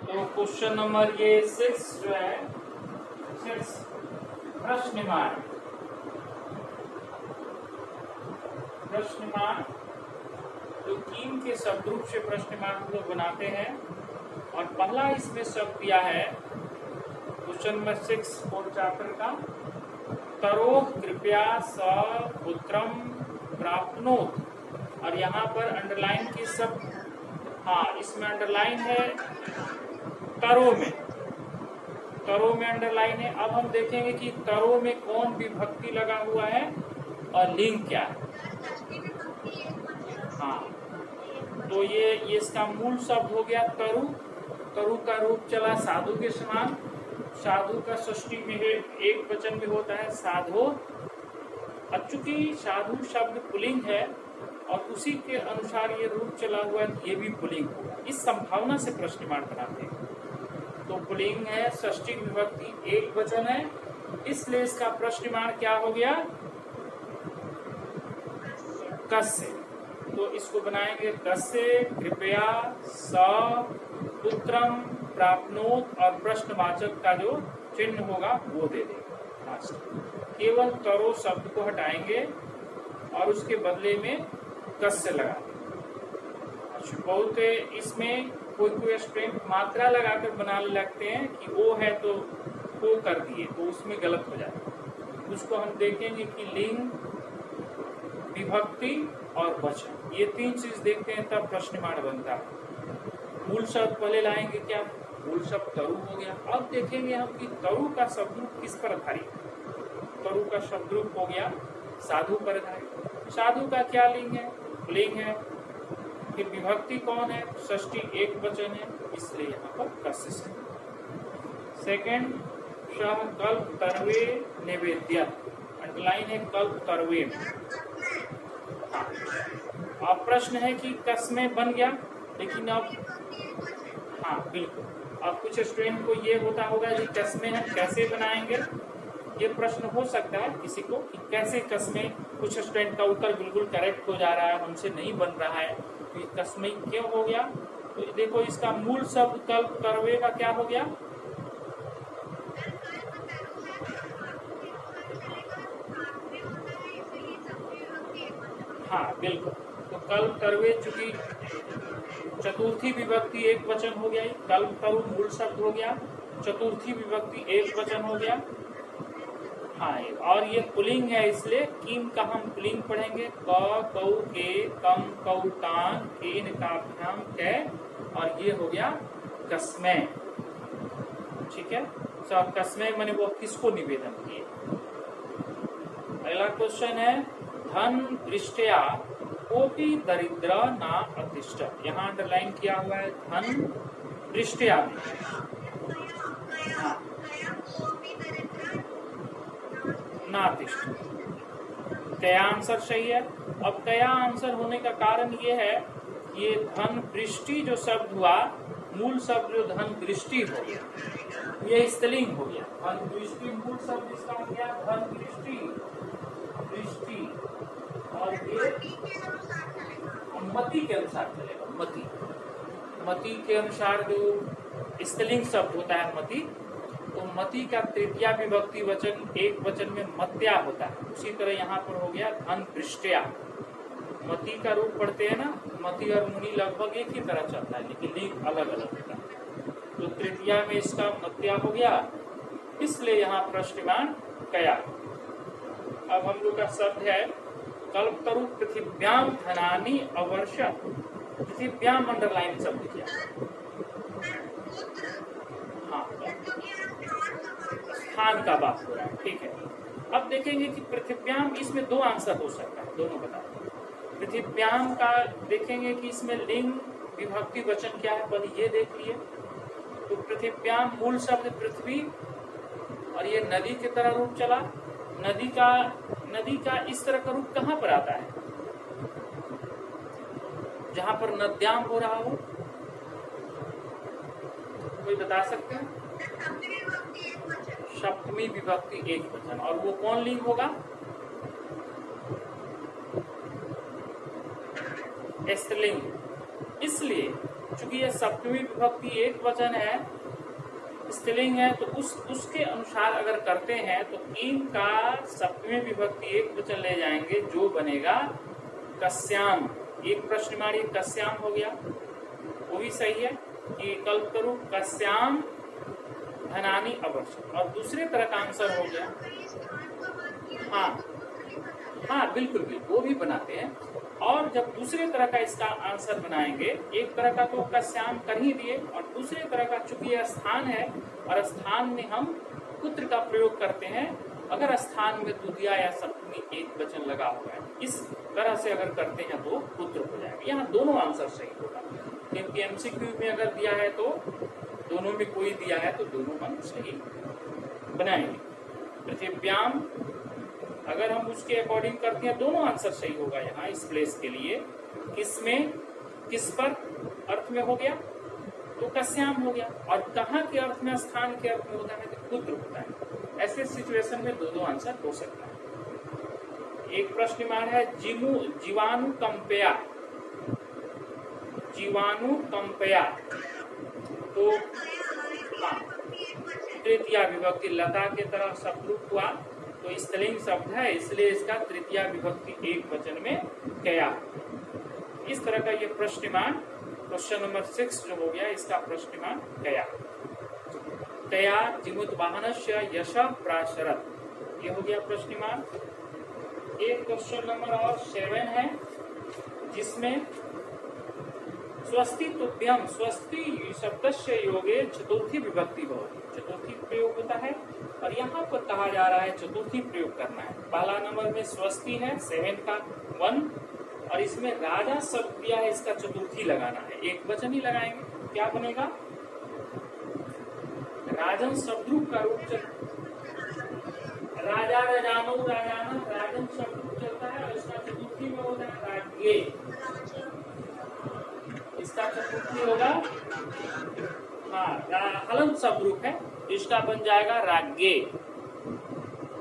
तो question number ये 6 जो है 6 प्रश्नमान जो कीम के शब्द रूप से प्रश्नमान हम लोग बनाते हैं और पहला इसमें शब्द दिया है क्वेश्चन नंबर 6 फोर्थ चैप्टर का तरो कृपया स पुत्रम प्राप्नोत और यहाँ पर अंडरलाइन की शब्द इसमें अंडरलाइन है तरो में अंडरलाइन है। अब हम देखेंगे कि तरो में कौन विभक्ति लगा हुआ है और लिंग क्या है। तो ये इसका मूल शब्द हो गया तरु का रूप चला साधु के समान। साधु का षष्ठी में एक वचन में होता है साधो। अब चूंकि साधु शब्द पुल्लिंग है और उसी के अनुसार ये रूप चला हुआ है, ये भी पुल्लिंग होगा। इस संभावना से प्रश्नमान बनाते हैं। तो पुल्लिंग है, षष्ठी विभक्ति एक वचन है, इसलिए इसका प्रश्नमान क्या हो गया कस्य। तो इसको बनाएंगे कस्य कृपया स पुत्रम प्राप्नोत और प्रश्नवाचक का जो चिन्ह होगा वो दे देंगे। केवल तरो शब्द को हटाएंगे और उसके बदले में कस्य लगा देंगे। बहुत इसमें कोई स्टूडेंट मात्रा लगाकर बनाने लगते हैं कि वो है तो वो कर दिए, तो उसमें गलत हो जाता है। उसको हम देखेंगे कि लिंग, विभक्ति और वचन, ये तीन चीज देखते हैं तब प्रश्नमान बनता है। मूल शब्द पहले लाएंगे, क्या मूल शब्द तरु हो गया। अब देखेंगे हम कि तरु का शब्दरूप किस पर आधारित है। तरु का शब्दरूप हो गया साधु पर आधारित। साधु का क्या लिंग है, पुल्लिंग है। फिर विभक्ति कौन है, षष्ठी एक वचन है, इसलिए यहाँ पर कस्य से। सेकेंड शह कल्प तरवे निवेद्य, अंडरलाइन है कल्प तरवे। अब प्रश्न है कि कस्मे बन गया, लेकिन अब बिल्कुल अब कुछ स्टूडेंट को ये होता होगा कि कस्मे हम कैसे बनाएंगे। ये प्रश्न हो सकता है किसी को कि कैसे कस्मे। कुछ स्टूडेंट का उत्तर बिल्कुल करेक्ट हो जा रहा है, हमसे नहीं बन रहा है, तो ये कस्मे क्यों हो गया। तो देखो इसका मूल शब्द कल्प तरवे का क्या हो गया, बिल्कुल। तो कल्प तरवे चूंकि चतुर्थी विभक्ति एक वचन हो गया, कल्प तरु मूल शब्द हो गया, चतुर्थी विभक्ति एक वचन हो गया। और ये पुल्लिंग है, इसलिए किम का हम पुल्लिंग पढ़ेंगे क कौ के कम कौ कान केन काभ्याम कै, और ये हो गया कस्मै। ठीक है, सब कस्मै माने वो किसको निवेदन किए। अगला क्वेश्चन है धन दृष्टया कोपी दरिद्र ना अतिष्ठ। यहाँ अंडरलाइन किया हुआ है धन दृष्टया में। ना अतिष्ठ, कया आंसर सही है। अब कया आंसर होने का कारण ये है, ये धन दृष्टि जो शब्द हुआ, मूल शब्द जो धन दृष्टि हो गया, ये स्त्रीलिंग हो गया। धन दृष्टि मूल शब्द इसका हो गया धन दृष्टि, और ये मति के अनुसार चलेगा। मति के अनुसार जो स्त्रीलिंग शब्द होता है मति, तो मति का तृतीया विभक्ति वचन एक वचन में मत्या होता है। उसी तरह यहाँ पर हो गया धन दृष्टया। मति का रूप पढ़ते हैं ना, मति और मुनि लगभग एक ही तरह चलता है, लेकिन लिंग अलग अलग होता है। तो तृतीया में इसका मत्या हो गया, इसलिए यहाँ प्रश्नमान कया। अब हम लोग का शब्द है कल्पतरु पृथिव्याम धनानि अवर्ष। पृथिव्याम अंडरलाइन शब्द किया, स्थान का बात हो रहा है। ठीक है, अब देखेंगे कि पृथिव्याम, इसमें दो आंसर हो सकता है, दोनों बता। पृथिव्याम का देखेंगे कि इसमें लिंग विभक्ति वचन क्या है, पहले ये देख लिए। तो पृथिव्याम मूल शब्द पृथ्वी, और ये नदी की तरह रूप चला। नदी का इस तरह का रूप कहाँ पर आता है, जहां पर नद्याम हो रहा हो, कोई बता सकते हैं। सप्तमी विभक्ति एक वचन, और वो कौन लिंग होगा, स्त्रीलिंग। इसलिए चूंकि यह सप्तमी विभक्ति एक वचन है, स्त्रीलिंग है, तो उसके अनुसार अगर करते हैं तो कीम का सप्तमी विभक्ति एक वचन ले जाएंगे, जो बनेगा कस्याम। एक प्रश्न मारिए, कस्याम हो गया, वो भी सही है कि कल्प करूं कस्याम धनानी अवर्षम। और दूसरे तरह का आंसर हो गया, हाँ बिल्कुल वो भी बनाते हैं। और जब दूसरे तरह का इसका आंसर बनाएंगे, एक तरह का तो कस्याम कर ही दिए, और दूसरे तरह का चूंकि यह स्थान है और स्थान में हम पुत्र का प्रयोग करते हैं, अगर स्थान में द्वितीया या सप्तमी एक वचन लगा हुआ है, इस तरह से अगर करते हैं तो पुत्र हो जाएगा। यहाँ दोनों आंसर सही होगा, क्योंकि एमसीक्यू में अगर दिया है तो दोनों में कोई दिया है तो दोनों हम सही बनाएंगे। पृथिव्याम अगर हम उसके अकॉर्डिंग करते हैं, दोनों आंसर सही होगा यहाँ इस प्लेस के लिए। किसमें, किस पर अर्थ में हो गया तो कस्याम हो गया, और कहाँ के अर्थ में, स्थान के अर्थ में होता है तो पुत्र होता है। ऐसे सिचुएशन में दो आंसर हो सकता है। एक प्रश्न मान है जीवाणु कंपया, जीवाणु कंपया, तो हाँ तृतीया विभक्ति लता के तरह शब्द हुआ, तो स्त्रीलिंग शब्द है, इसलिए इसका तृतीया विभक्ति एक वचन में कया। इस तरह का ये प्रश्नमान क्वेश्चन नंबर 6 जो हो गया, इसका प्रश्नमान कया। कया जिमुत वाहनस्य यश प्राशरत, ये हो गया प्रश्नमान। एक क्वेश्चन नंबर और 7 है, जिसमें स्वस्ति तुभ्यम, स्वस्ति शब्दस्य योगे चतुर्थी विभक्ति भवति, चतुर्थी प्रयोग होता है, और यहाँ पर कहा जा रहा है चतुर्थी प्रयोग करना है। पहला नंबर में स्वस्ति है 7 का 1, और इसमें राजा शब्द दिया है, इसका चतुर्थी लगाना है, एक वचन ही लगाएंगे, क्या बनेगा, राजन शब्द का रूप राजा राजानो राजाना, राजन शब्द चलता है, और इसका चतुर्थी में होता है राज्ञे, इसका चतुर्थी होगा हाँ हलंत शब्द रूप है, इसका बन जाएगा राज्ञे।